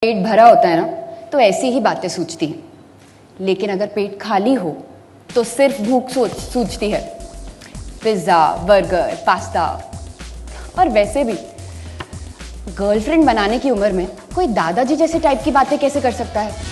पेट भरा होता है ना तो ऐसी ही बातें सूझती हैं, लेकिन अगर पेट खाली हो तो सिर्फ भूख सूझती है। Pizza, burger, pasta. और वैसे भी गर्लफ्रेंड बनाने की उम्र में कोई दादाजी जैसे टाइप की बातें कैसे कर सकता है?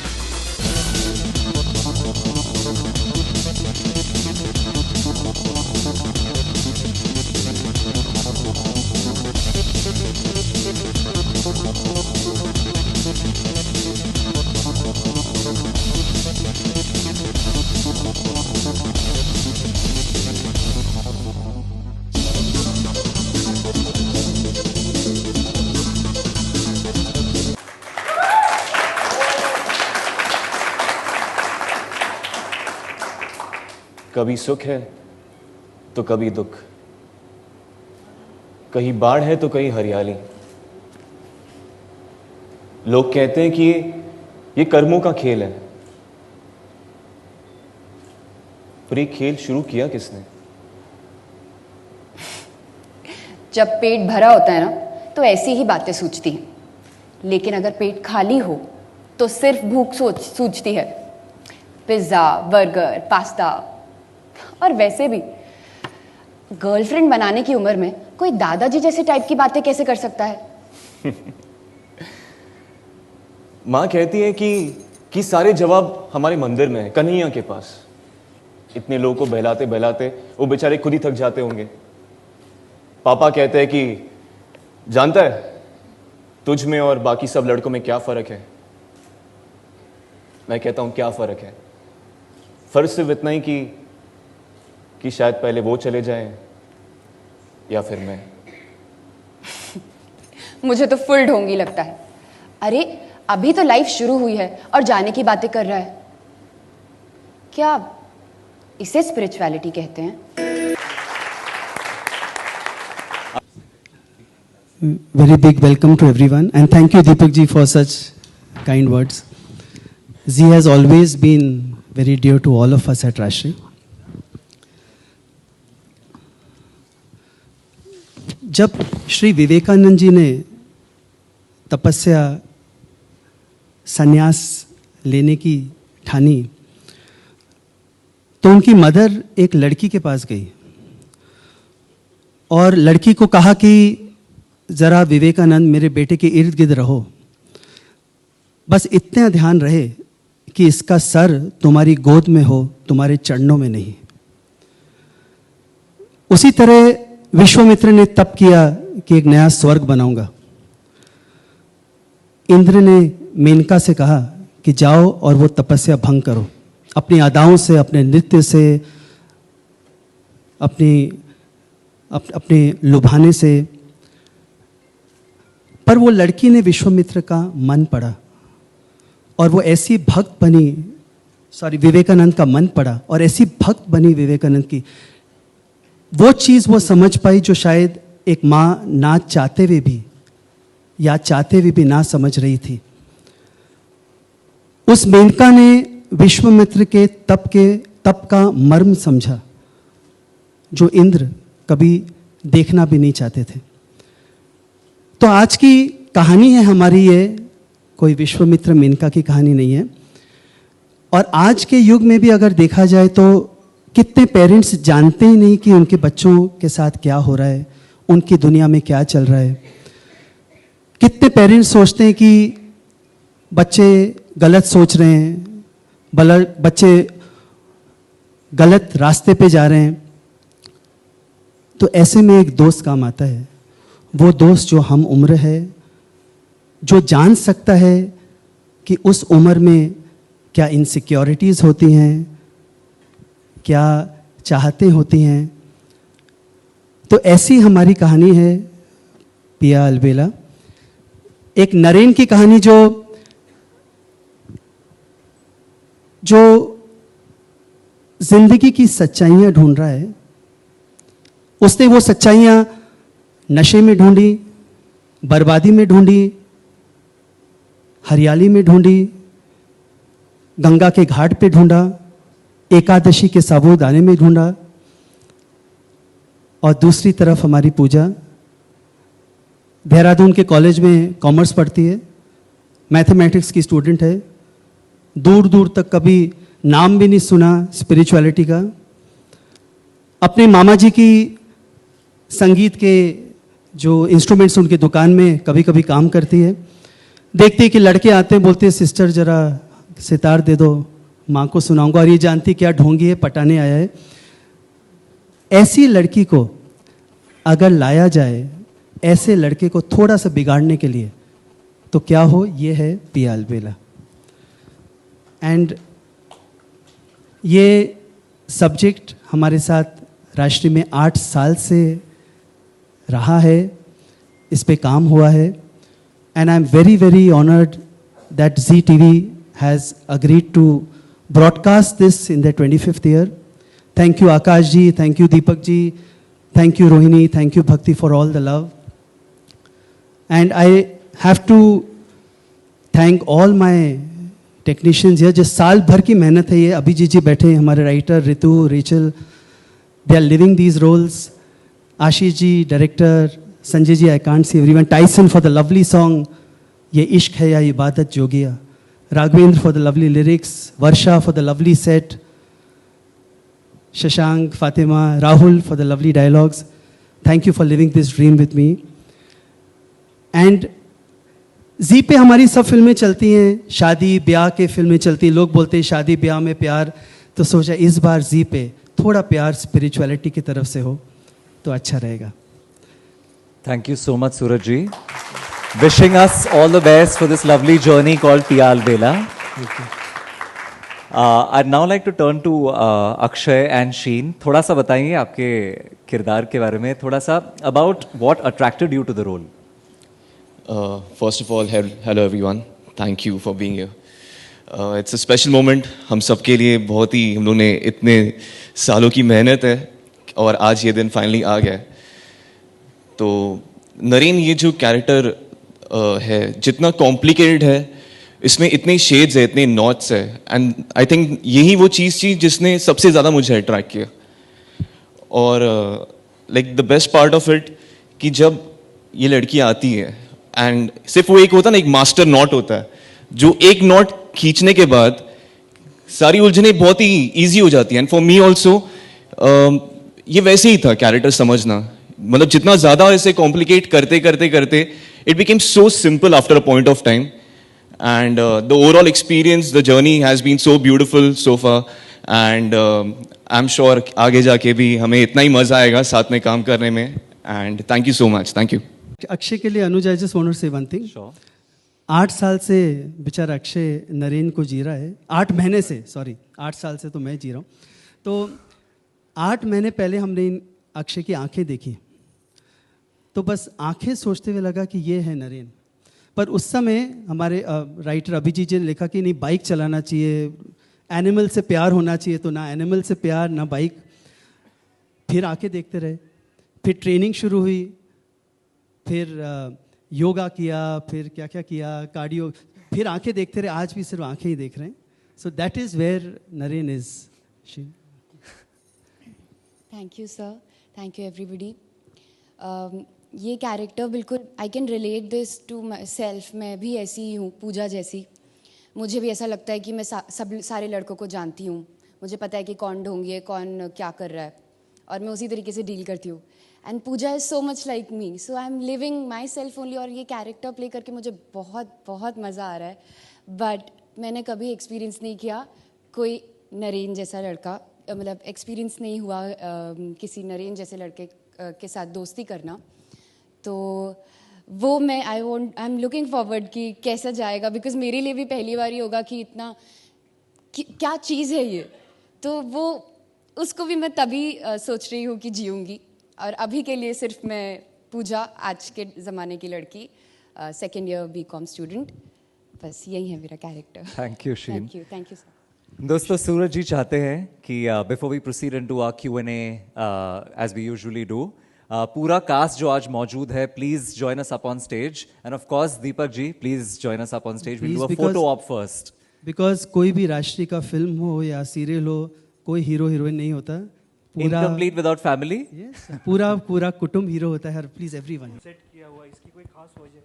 कभी सुख है तो कभी दुख, कहीं बाढ़ है तो कहीं हरियाली। लोग कहते हैं कि ये कर्मों का खेल है, पर ये खेल शुरू किया किसने? जब पेट भरा होता है ना तो ऐसी ही बातें सूझती हैं, लेकिन अगर पेट खाली हो तो सिर्फ भूख सूझती है। Pizza, burger, pasta. और वैसे भी गर्लफ्रेंड बनाने की उम्र में कोई दादाजी जैसे टाइप की बातें कैसे कर सकता है? मां कहती है कि सारे जवाब हमारे मंदिर में है, कन्हैया के पास। इतने लोगों को बहलाते बहलाते वो बेचारे खुद ही थक जाते होंगे। पापा कहते हैं कि जानता है तुझ में और बाकी सब लड़कों में क्या फर्क है? मैं कहता हूं क्या फर्क है? फर्क सिर्फ इतना ही कि शायद पहले वो चले जाएं या फिर मैं। मुझे तो फुल ढोंगी लगता है। अरे अभी तो लाइफ शुरू हुई है और जाने की बातें कर रहा है। क्या इसे स्पिरिचुअलिटी कहते हैं? Very big welcome to everyone and thank you Deepak ji for such kind words. Zee has always been very dear to all of us at Rashri. जब श्री विवेकानंद जी ने तपस्या संन्यास लेने की ठानी तो उनकी मदर एक लड़की के पास गई और लड़की को कहा कि ज़रा विवेकानंद मेरे बेटे के इर्द गिर्द रहो, बस इतना ध्यान रहे कि इसका सर तुम्हारी गोद में हो, तुम्हारे चरणों में नहीं। उसी तरह विश्वामित्र ने तप किया कि एक नया स्वर्ग बनाऊंगा। इंद्र ने मेनका से कहा कि जाओ और वो तपस्या भंग करो, अपनी अदाओं से, अपने नृत्य से, अपने लुभाने से। पर वो लड़की ने विश्वामित्र का मन पढ़ा और वो ऐसी भक्त बनी, विवेकानंद का मन पढ़ा और ऐसी भक्त बनी विवेकानंद की। वो चीज़ वो समझ पाई जो शायद एक माँ ना चाहते हुए भी या चाहते हुए भी ना समझ रही थी। उस मेनका ने विश्वामित्र के तप का मर्म समझा जो इंद्र कभी देखना भी नहीं चाहते थे। तो आज की कहानी है हमारी, ये कोई विश्वामित्र मेनका की कहानी नहीं है। और आज के युग में भी अगर देखा जाए तो कितने पेरेंट्स जानते ही नहीं कि उनके बच्चों के साथ क्या हो रहा है, उनकी दुनिया में क्या चल रहा है। कितने पेरेंट्स सोचते हैं कि बच्चे गलत सोच रहे हैं, बच्चे गलत रास्ते पे जा रहे हैं। तो ऐसे में एक दोस्त काम आता है, वो दोस्त जो हम उम्र है, जो जान सकता है कि उस उम्र में क्या इनसिक्योरिटीज़ होती हैं, क्या चाहते होती हैं। तो ऐसी हमारी कहानी है पिया अलबेला, एक नरेन की कहानी जो जिंदगी की सच्चाइयाँ ढूंढ रहा है। उसने वो सच्चाइयाँ नशे में ढूंढी, बर्बादी में ढूंढी, हरियाली में ढूंढी, गंगा के घाट पे ढूंढा, एकादशी के साबूदाने में ढूंढा। और दूसरी तरफ हमारी पूजा देहरादून के कॉलेज में कॉमर्स पढ़ती है मैथमेटिक्स की स्टूडेंट है, दूर दूर तक कभी नाम भी नहीं सुना स्पिरिचुअलिटी का। अपने मामा जी की संगीत के जो इंस्ट्रूमेंट्स उनकी दुकान में कभी कभी काम करती है। देखती है कि लड़के आते हैं, बोलते हैं सिस्टर जरा सितार दे दो, माँ को सुनाऊंगा, और ये जानती क्या ढोंगी है, पटाने आया है। ऐसी लड़की को अगर लाया जाए, ऐसे लड़के को थोड़ा सा बिगाड़ने के लिए, तो क्या हो, ये है पिया अलबेला। एंड ये सब्जेक्ट हमारे साथ राष्ट्रीय में 8 साल से रहा है, इस पे काम हुआ है। And I am very very honoured that Zee TV has agreed to broadcast this in the 25th year. Thank you Akash ji, thank you Deepak ji, thank you Rohini, thank you Bhakti for all the love. And I have to thank all my technicians here, जो साल भर की मेहनत है ये। अभिजीत जी बैठे हैं, हमारे writer Ritu, Rachel, they are living these roles. Ashish ji director, Sanjay ji I can't see everyone, Tyson for the lovely song ये इश्क है या इबादत जोगिया, Raghvendra for the lovely lyrics, Varsha for the lovely set, Shashank, Fatima, Rahul for the lovely dialogues. Thank you for living this dream with me. And Zee पे हमारी सब फिल्में चलती हैं, शादी ब्याह के फिल्में चलती हैं। लोग बोलते हैं शादी ब्याह में प्यार, तो सोचा इस बार जी पे थोड़ा प्यार स्पिरिचुअलिटी की तरफ से हो तो अच्छा रहेगा। Thank you so much, Suraj ji. Wishing us all the best for this lovely journey called Piya Albela. I'd now like to turn to Akshay and Sheen. थोड़ा सा बताइए आपके किरदार के बारे में, थोड़ा सा about what attracted you to the role. First of all, hello everyone. Thank you for being here. It's a special moment. हम सबके लिए बहुत ही, हम लोगों ने इतने सालों की मेहनत है और आज ये दिन फाइनली आ गया। तो नरेन, ये जो कैरेक्टर है जितना कॉम्प्लिकेटेड है, इसमें इतने शेड्स है, इतने नॉट्स है, एंड आई थिंक यही वो चीज़ थी जिसने सबसे ज़्यादा मुझे अट्रैक्ट किया। और like the best part of it कि जब ये लड़की आती है एंड सिर्फ वो एक होता ना, एक मास्टर नॉट होता है, जो एक नॉट खींचने के बाद सारी उलझनें बहुत ही ईजी हो जाती हैं। एंड फॉर मी ऑल्सो ये वैसे ही था कैरेक्टर समझना, मतलब जितना ज़्यादा ऐसे कॉम्प्लिकेट करते करते करते it became so simple after a point of time. And the overall experience, the journey has been so beautiful so far, and I am sure आगे जाके भी हमें इतना ही मज़ा आएगा साथ में काम करने में। And thank you so much, thank you. Akshay के लिए अनुज, आई जस्ट वांट टू से वन थिंग। 8 साल से बेचारा अक्षय नरेन को जी रहा है, 8 महीने से, सॉरी 8 साल से तो मैं जी रहा हूँ। तो 8 महीने पहले हमने अक्षय की आंखें देखी, तो बस आंखें सोचते हुए लगा कि ये है नरेन। पर उस समय हमारे राइटर अभिजीत जी ने लिखा कि नहीं, बाइक चलाना चाहिए, एनिमल से प्यार होना चाहिए, तो ना एनिमल से प्यार ना बाइक। फिर आंखें देखते रहे, फिर ट्रेनिंग शुरू हुई, फिर योगा किया, फिर क्या क्या किया, कार्डियो, फिर आंखें देखते रहे, आज भी सिर्फ आंखें ही देख रहे हैं। So that is where Naren is. Thank you sir, thank you everybody. ये कैरेक्टर बिल्कुल I can relate this to myself. मैं भी ऐसी ही हूँ, पूजा जैसी। मुझे भी ऐसा लगता है कि मैं सब सारे लड़कों को जानती हूँ, मुझे पता है कि कौन ढोंगी है, कौन क्या कर रहा है, और मैं उसी तरीके से डील करती हूँ। And Pooja is so much like me, so I am living myself only. और ये कैरेक्टर प्ले करके मुझे बहुत बहुत मज़ा आ रहा है। बट मैंने कभी एक्सपीरियंस नहीं किया कोई नरेन जैसा लड़का, मतलब एक्सपीरियंस नहीं हुआ किसी नरेन जैसे लड़के के साथ दोस्ती करना। तो वो मैं आई एम लुकिंग फॉरवर्ड कि कैसा जाएगा, बिकॉज मेरे लिए भी पहली बार ही होगा कि इतना क्या चीज़ है ये। तो वो उसको भी मैं तभी सोच रही हूँ कि जीऊँगी। और अभी के लिए सिर्फ मैं पूजा, आज के ज़माने की लड़की, 2nd ईयर BCom स्टूडेंट, बस यही है मेरा character. Thank you Sheen. Thank you sir. दोस्तों, सूरज जी चाहते हैं कि before we proceed into our Q&A as we usually do, पूरा कास्ट जो आज मौजूद है, please join us up on stage, and of course Deepak ji please join us up on stage. Will do a photo op first. Because कोई भी राष्ट्रीय का film हो या सीरियल हो, कोई हीरो हीरोइन नहीं होता, पूरा इनकम्प्लीट विदाउट फैमिली। पूरा कुटुंब हीरो होता है। Please everyone. सेट किया हुआ, इसकी कोई खास वजह?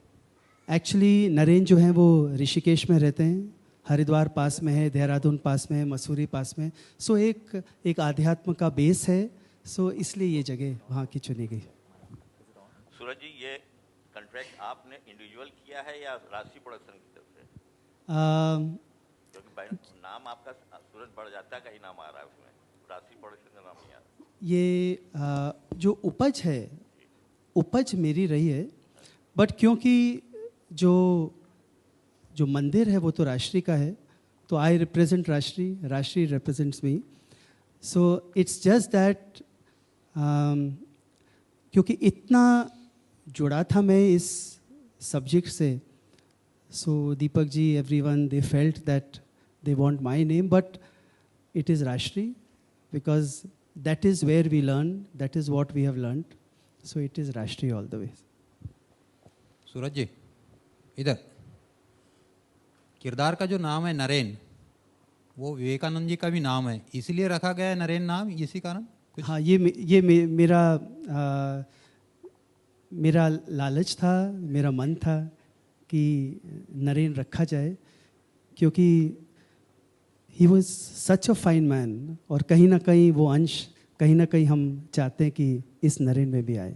एक्चुअली नरेन जो हैं वो ऋषिकेश में रहते हैं, हरिद्वार पास में है, देहरादून पास में है, मसूरी पास में। सो एक आध्यात्म का बेस है, सो इसलिए ये जगह वहाँ की चुनी गई। सूरज जी, ये कॉन्ट्रैक्ट आपने इंडिविजुअल किया है या राशि प्रोडक्शन की तरफ से? क्योंकि नाम आपका सूरज बड़जात्या का ही नाम आ रहा है उसमें, राशि प्रोडक्शन का नाम नहीं आ रहा। ये जो उपज है, उपज मेरी रही है, बट क्योंकि जो मंदिर है वो तो राष्ट्रीय का है, तो आई represent Rashtriya, Rashtriya represents me. So it's just that क्योंकि इतना जुड़ा था मैं इस सब्जेक्ट से, so Deepak ji, everyone, they felt that they want my name, but it is Rashtriya because that is where we learn, that is what we have learned, so it is Rashtriya all the way. Suraj ji, इधर किरदार का जो नाम है नरेन, वो विवेकानंद जी का भी नाम है, इसीलिए रखा गया है नरेन नाम, इसी कारण कुछ? हाँ, मेरा लालच था, मेरा मन था कि नरेन रखा जाए, क्योंकि he was such a fine man, और कहीं ना कहीं वो अंश कहीं ना कहीं हम चाहते हैं कि इस नरेन में भी आए।